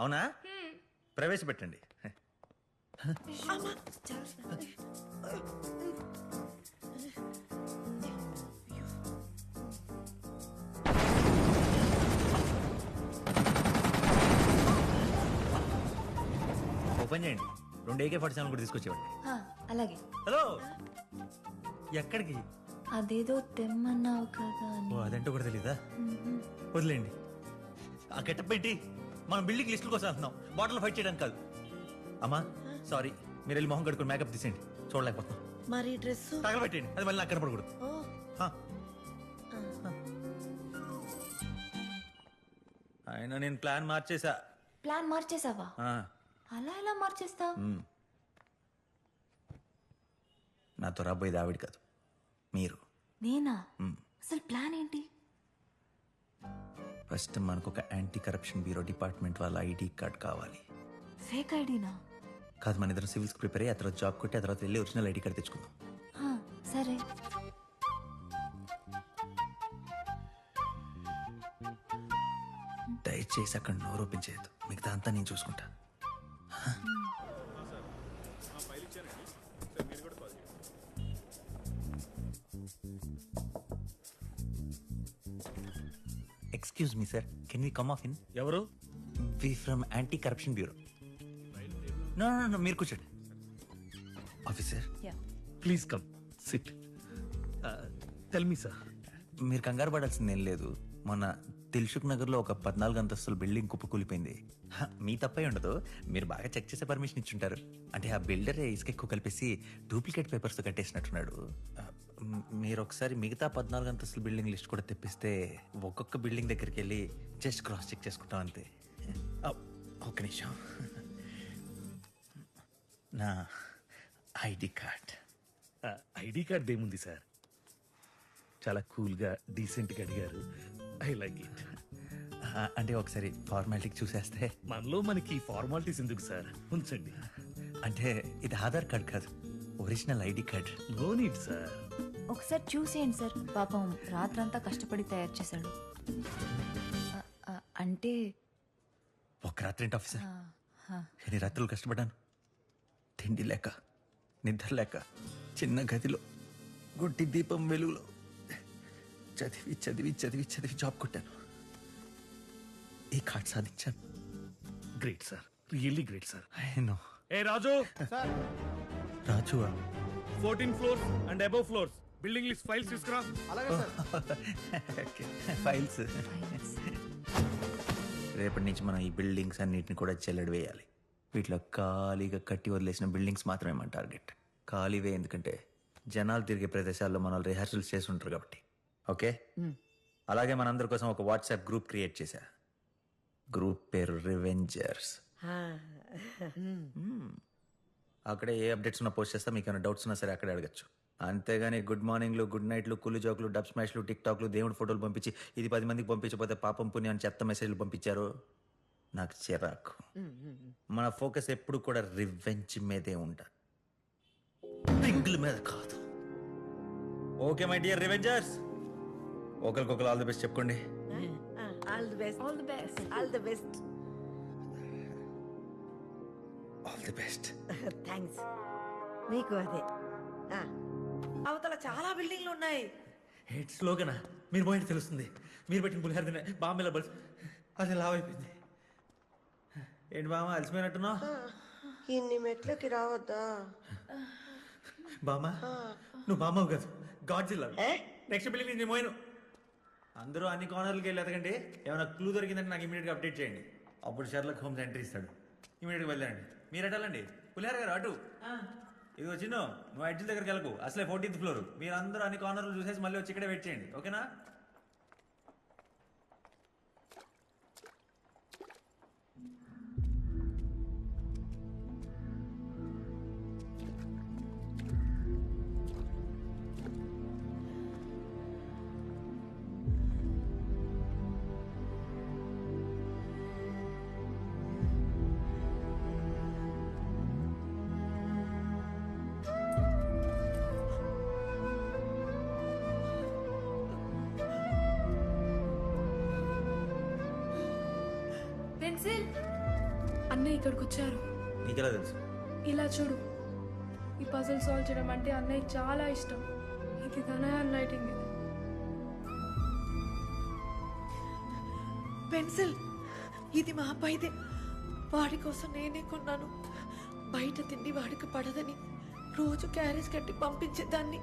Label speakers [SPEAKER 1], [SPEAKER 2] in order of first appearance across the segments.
[SPEAKER 1] అవునా ప్రవేశపెట్టండి. ఓపెన్ చేయండి. 2 AK-47 కూడా తీసుకొచ్చేవాడి.
[SPEAKER 2] అలాగే.
[SPEAKER 1] హలో, ఎక్కడికి?
[SPEAKER 2] అదేదో తెమ్మన్నావు కదా అని.
[SPEAKER 1] ఓ అదంటూ కూడా తెలీదా? వదిలేండి. ఆ గెటప్ ఏంటి? మనం బిల్డింగ్ లిస్టుల కోసం వెళ్తున్నాం, బాటిల్ ఫైట్ చేయడానికి కాదు. అమ్మా సారీ, మీరు వెళ్ళి మొహం కడుకుని మేకప్ తీసేయండి, చూడలేకపోతున్నాం.
[SPEAKER 3] మరి డ్రెస్
[SPEAKER 1] తగలబెట్టండి, అది మళ్ళీ నాకు కనపడకూడదు. ఆయన నేను ప్లాన్ మార్చేసా.
[SPEAKER 2] ప్లాన్ మార్చేసావా? అలా ఎలా మార్చేస్తావు?
[SPEAKER 1] నాతో రాబోయేది ఆవిడ కాదు, మీరు.
[SPEAKER 2] నేనా? అసలు ప్లాన్ ఏంటి?
[SPEAKER 1] ఫస్ట్ మనకు ఒక యాంటీ కరప్షన్ బ్యూరో డిపార్ట్మెంట్ వాళ్ళ ఐడి కార్డ్ కావాలి.
[SPEAKER 2] ఫేక్ ఐడినా?
[SPEAKER 1] కాదు, మన ఇద్దరు సివిల్స్ ప్రిపేర్ అయ్యి ఆ తర్వాత జాబ్ కొట్టి ఆ తర్వాత వెళ్ళి ఒరిజినల్ ఐడి కార్డ్ తెచ్చుకుందాం.
[SPEAKER 2] సరే.
[SPEAKER 1] దయచేసి అక్కడ నోరు ఓపెన్ చేయొద్దు, మిగతా అంతా నేను చూసుకుంటా. Excuse me sir, can we come of in?
[SPEAKER 4] ఎవరు?
[SPEAKER 1] We from anti corruption bureau. No no no, మీరు కూర్చోండి. Officer
[SPEAKER 4] please come sit. Tell me sir.
[SPEAKER 1] మీరు కంగారు పడాల్సింది ఏం లేదు. మొన్న దిల్సుఖ్ నగర్ లో ఒక 14 అంతస్తుల బిల్డింగ్ కుప్పకూలిపోయింది. మీ తప్పే ఉండదు, మీరు బాగా చెక్ చేసే పర్మిషన్ ఇచ్చుంటారు. అంటే ఆ బిల్డర్ ఇసుక ఎక్కువ కలిపేసి డూప్లికేట్ పేపర్స్ తో కట్టేసినట్టున్నాడు. మీరు ఒకసారి మిగతా 14 అంతస్తుల బిల్డింగ్ లిస్ట్ కూడా తెప్పిస్తే ఒక్కొక్క బిల్డింగ్ దగ్గరికి వెళ్ళి జస్ట్ క్రాస్ చెక్ చేసుకుంటాం అంతే. ఒక్క నిమిషం, నా ఐడి కార్డ్.
[SPEAKER 4] ఐడి కార్డ్ ఏముంది సార్, చాలా కూల్గా డీసెంట్గా అడిగారు. I like it.
[SPEAKER 1] అంటే ఒకసారి ఫార్మాలిటీకి చూసేస్తే.
[SPEAKER 4] మనలో మనకి ఫార్మాలిటీస్ ఎందుకు సార్, ఉంచండి.
[SPEAKER 1] అంటే ఇది ఆధార్ కార్డ్ కాదు, original ID card.
[SPEAKER 4] No need sir.
[SPEAKER 2] ఒకసారి చూసేయండి సార్, పాపం రాత్రంతా కష్టపడి తయారు చేశాడు. అంటే
[SPEAKER 1] ఒక రాత్రి ఏంటి ఆఫీసర్, ఎన్ని రాత్రులు కష్టపడ్డాను. తిండి లేక, నిద్ర లేక, చిన్న గదిలో గుడ్డి దీపం వెలుగులో చదివి చదివి చదివి చదివి జాబ్ కొట్టాను. ఈ కార్డ్ సాధించాను.
[SPEAKER 4] Great sir, really great sir.
[SPEAKER 1] No.
[SPEAKER 4] ఏ Raju,
[SPEAKER 1] Raju
[SPEAKER 4] 14 floors and above floors building list files తీసుకురా.
[SPEAKER 1] ఫైల్స్. రేపటి నుంచి మనం ఈ బిల్డింగ్స్ అన్నిటిని కూడా చెల్లడి వేయాలి. వీటిలో ఖాళీగా కట్టి వదిలేసిన బిల్డింగ్స్ మాత్రమే మన టార్గెట్. ఖాళీవే, ఎందుకంటే జనాలు తిరిగే ప్రదేశాల్లో మన రిహార్సల్స్ చేసి ఉంటారు కాబట్టి. ఓకే, అలాగే మనందరి కోసం ఒక వాట్సాప్ గ్రూప్ క్రియేట్ చేశా. గ్రూప్ పేరు రివెంజర్స్. అక్కడే ఏ అప్డేట్స్ ఉన్నా పోస్ట్ చేస్తా, మీకు ఏమైనా డౌట్స్ ఉన్నా సరే అక్కడే అడగచ్చు. అంతేగాని గుడ్ మార్నింగ్లు, గుడ్ నైట్లు, కుళ్ళు జోకులు, డబ్ స్మాష్లు, టిక్ టాక్లు, దేవుడి ఫోటోలు పంపించి ఇది 10 మందికి పంపించకపోతే పాపం పుణ్యం అని చెత్త మెసేజ్లు పంపించారు. నాకు చిరాకు. మన ఫోకస్ ఎప్పుడు కూడా రివెంజ్ మీదే ఉండాలి, పింగుల మీద కాదు. ఓకే మై డియర్ రివెంజర్స్, ఒకరికొకరు ఆల్ ది బెస్ట్ చెప్పుకోండి.
[SPEAKER 3] All the best. All the best. All the best.
[SPEAKER 1] All the best.
[SPEAKER 3] Thanks. మీకు అదే. అవతల చాలా బిల్డింగ్లు ఉన్నాయి.
[SPEAKER 1] హెడ్ స్లోగనా? మీరు పోయింది తెలుస్తుంది. మీరు పెట్టిన పులిహార తినే బామ్మ బల్స్ అది లావ్ అయిపోయింది. ఏంటి బామ్మ అలసిపోయినట్టున్నావు?
[SPEAKER 3] ఇన్ని మెట్లకి రావద్దా
[SPEAKER 1] బామ్మ? నువ్వు బామ్మవు కాదు, గాడ్జిల్లా. నెక్స్ట్ బిల్డింగ్ నేను పోయాను. అందరూ అన్ని కార్నర్లకి వెళ్ళి ఎతకండి. ఏమైనా క్లూ దొరికిందంటే నాకు ఇమీడియట్గా అప్డేట్ చేయండి. అప్పుడు షర్లకు హోమ్స్ ఎంట్రీ ఇస్తాడు. ఇమీడియట్గా వెళ్ళండి. మీరు ఎటాలండి పులిహార గారు అటు. ఇది వచ్చిన నువ్వు ఎడ్జిల్ దగ్గరికి వెళ్ళకు, అసలే 14th ఫ్లోర్. మీరు అందరూ అన్ని కార్నర్లు చూసేసి మళ్ళీ వచ్చి ఇక్కడే వెయిట్ చేయండి, ఓకేనా?
[SPEAKER 5] అన్నయ్య ఇక్కడికి వచ్చారు.
[SPEAKER 1] నీకెలా తెలుసు?
[SPEAKER 5] ఇలా చూడు, ఈ పజిల్ సాల్వ్ చేయడం అంటే అన్నయ్య చాలా ఇష్టం. ఇది తన హ్యాండ్ రైటింగ్.
[SPEAKER 3] పెన్సిల్ ఇది మా అబ్బాయిదే. వాడి కోసం నేనే కొన్నాను. బయట తిండి వాడికి పడదని రోజు క్యారేజ్ కట్టి పంపించేదాన్ని.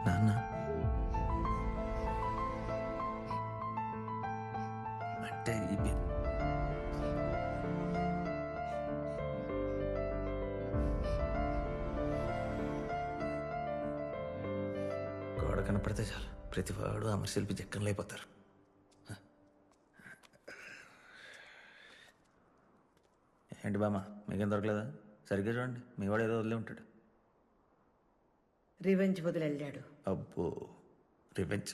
[SPEAKER 1] నాన్న అంటే ఇవి గోడ కనపడితే చాలు ప్రతివాడు అమర శిల్పి జక్కనలు అయిపోతారు. ఏంటి బామ్మ మీకేం దొరకలేదా? సరిగ్గా చూడండి, మీ వాడు ఏదో వదిలే ఉంటాడు.
[SPEAKER 3] రివెంజ్ వదిలెళ్ళాడు.
[SPEAKER 1] అబ్బో రివెంజ్.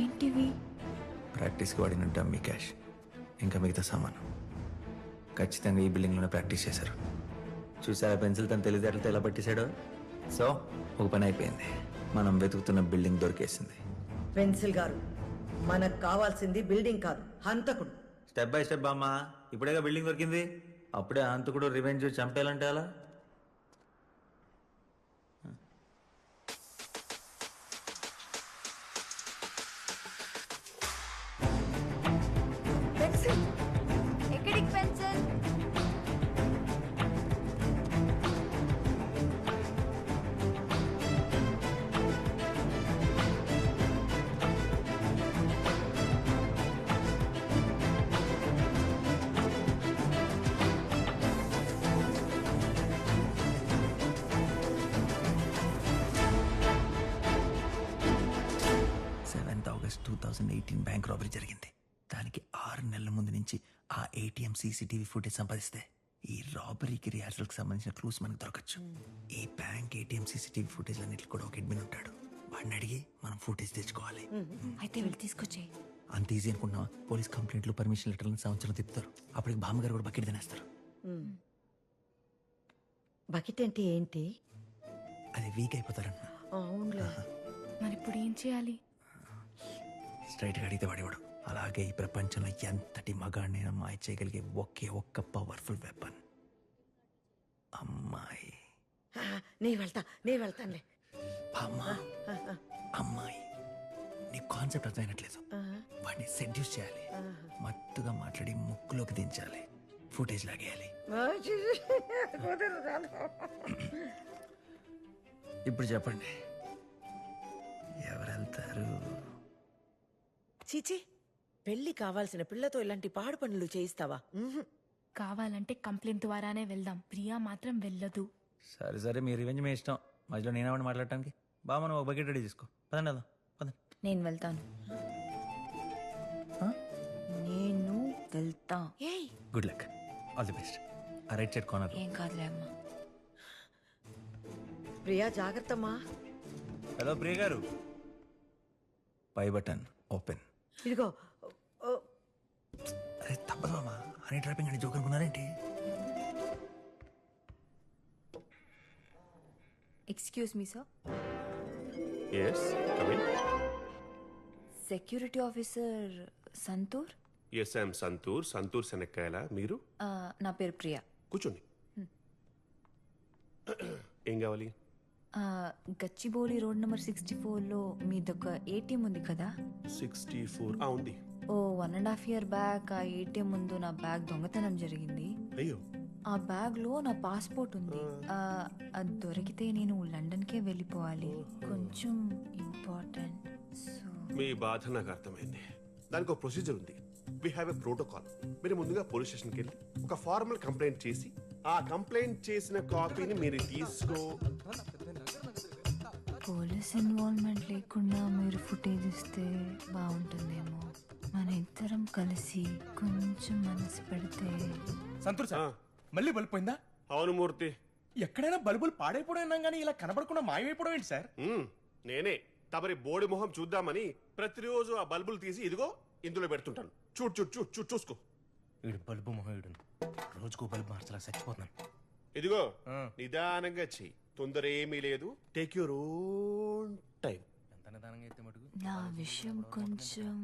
[SPEAKER 2] ఏంటివి?
[SPEAKER 1] ప్రాక్టీస్కి వాడిన డమ్మీ క్యాష్, ఇంకా మిగతా సామాను ఖచ్చితంగా ఈ బిల్డింగ్లోనే ప్రాక్టీస్ చేశారు. చూసారా పెన్సిల్ తన తెలివితేటలతో ఎలా పట్టేశాడో. సో ఒక పని అయిపోయింది, మనం వెతుకుతున్న బిల్డింగ్ దొరికేసింది.
[SPEAKER 3] పెన్సిల్ గారు, మనకు కావాల్సింది బిల్డింగ్ కాదు, హంతకుడు.
[SPEAKER 1] స్టెప్ బై స్టెప్ అమ్మా. ఇప్పుడేగా బిల్డింగ్ దొరికింది, అప్పుడే హంతకుడు రివెంజ్ చంపేయాలంటే అలా.
[SPEAKER 3] పెన్సిల్
[SPEAKER 2] ఎక్కడికి పెన్సిల్?
[SPEAKER 1] August 2018 బ్యాంక్ రాబరీ జరిగింది. దానికి 6 నెలల ముందు నుంచి ఆ ఏటీఎం సీసీటీవీ ఫుటేజ్ సంపాదిస్తే ఈ రాబరీకి రిహార్సల్కి సంబంధించిన క్లూస్ మనకు దొరకచ్చు. ఈ బ్యాంక్ ఏటీఎం సీసీటీవీ ఫుటేజ్ అన్నిటికి కూడా ఒక అడ్మిన్ ఉంటాడు. వాడిని అడిగి మనం ఫుటేజ్ తెచ్చుకోవాలి.
[SPEAKER 2] అయితే వెళ్ళి తీసుకొచ్చేయి.
[SPEAKER 1] అంత ఈజీ అనుకున్నావా? పోలీస్ కంప్లైంట్లు, పర్మిషన్ లెటర్లను సంవత్సరం తిప్పుతారు. అప్పటికి బామ్మగారు కూడా బకెట్ తినేస్తారు.
[SPEAKER 3] బకెట్ అంటే ఏంటి?
[SPEAKER 1] అది వీక్ అయిపోతారన్న.
[SPEAKER 3] అవునులే.
[SPEAKER 5] మరి ఇప్పుడు ఏం చేయాలి?
[SPEAKER 1] స్ట్రైట్గా అడిగితే వాడేవాడు. అలాగే ఈ ప్రపంచంలో ఎంతటి మగాడినైనా మాయ చేయగలిగే ఒకే ఒక్క పవర్ఫుల్ వెపన్ అమ్మాయి.
[SPEAKER 3] నేను వెళ్తానులే.
[SPEAKER 1] అమ్మా, అమ్మాయి. నీ కాన్సెప్ట్ అర్థమైనట్లేదు. వాడిని సెడ్యూస్ చేయాలి, మత్తుగా మాట్లాడి ముక్కులోకి దించాలి, ఫుటేజ్ లాగేయాలి. ఇప్పుడు చెప్పండి, ఎవరు వెళ్తారు?
[SPEAKER 3] చీచి, పెళ్లి కావాల్సిన పిల్లతో ఇలాంటి పాడు పనులు చేయిస్తావా?
[SPEAKER 5] కావాలంటే కంప్లైంట్ ద్వారానే వెళ్దాం. ప్రియా మాత్రం వెళ్ళదు.
[SPEAKER 1] సరే సరే, మీ రివెంజ్ మీ ఇష్టం. మధ్యలో నేనేమని మాట్లాడటానికి? బాగా మనం ఒక బకెట్ రెడీ చేసుకో. పదండి వెళ్దాం, పదండి.
[SPEAKER 2] నేను వెళ్తాను. నేను వెళ్తా.
[SPEAKER 3] ఏయ్,
[SPEAKER 1] good luck, all the best. ఆ రైట్ సైడ్ కార్నర్.
[SPEAKER 2] ఏం కాదులే అమ్మా.
[SPEAKER 3] ప్రియా జాగ్రత్తమ్మా.
[SPEAKER 1] హలో ప్రియ గారు, పై బటన్ ఓపెన్.
[SPEAKER 3] ఇదిగో. ఓ,
[SPEAKER 1] అరే తప్పదు మామా, హనీ ట్రాపింగ్ అని జోక్ అనుకున్నారేంటి?
[SPEAKER 2] Excuse me sir.
[SPEAKER 6] Yes, come in.
[SPEAKER 2] Security officer Santoor.
[SPEAKER 6] Yes, I am Santoor. Santoor Shanakkayala. మీరు
[SPEAKER 2] నా పేరు ప్రియా.
[SPEAKER 6] కూర్చోండి. ఏం కావాలి?
[SPEAKER 2] గచ్చిబౌలి రోడ్ నెంబర్ 64లో మీదొక ఏటీఎం ఉంది కదా?
[SPEAKER 6] 64 ఉంది.
[SPEAKER 2] ఓ 1.5 year బ్యాక్ ఆ ఏటీఎం ముందు నా బ్యాగ్ దొంగతనం జరిగింది.
[SPEAKER 6] అయ్యో,
[SPEAKER 2] ఆ బ్యాగ్ లో నా పాస్పోర్ట్ ఉంది. అది దొరికితే నేను లండన్కే వెళ్ళిపోవాలి. కొంచెం ఇంపార్టెంట్. సో
[SPEAKER 6] మీ బాధ నాకు అర్థమైంది. దానికి ఒక ప్రొసీజర్ ఉంది. We have a protocol. మీరు ముందుగా పోలీస్ స్టేషన్కి వెళ్ళి ఒక ఫార్మల్ కంప్లైంట్ చేసి ఆ కంప్లైంట్ చేసిన కాపీని మీరు తీసుకో.
[SPEAKER 2] పోలీస్ ఇన్వాల్వ్మెంట్ లేకుండా మీరు ఫుటేజ్ ఇస్తే బాగుంటుందేమో. మన ఇద్దరం కలిసి కొంచెం మనసు పెడితే.
[SPEAKER 7] సంతూర్ సార్ మళ్ళీ బల్బు పోయిందా?
[SPEAKER 6] అవును మూర్తి.
[SPEAKER 7] ఎక్కడైనా బల్బులు పాడైపోయినా కానీ ఇలా కనబడకుండా మాయమైపోవడం ఏంటి సార్?
[SPEAKER 6] నేనే తమరి బోడి మొహం చూద్దామని ప్రతిరోజు ఆ బల్బులు తీసి ఇదిగో ఇందులో పెడుతుంటాను. చూడు చూడు చూడు చూడు చూసుకో.
[SPEAKER 7] వీడు బల్బు మొహం వీడు రోజుకో బల్బు మార్చలా చచ్చిపోతున్నాను.
[SPEAKER 6] ఇదిగో నిదానంగా చెయ్యి, తొందర ఏమీ లేదు. Take your own time.
[SPEAKER 7] ఎంత నిదానంగా అయితే మటుకు
[SPEAKER 2] నా విషయం కొంచెం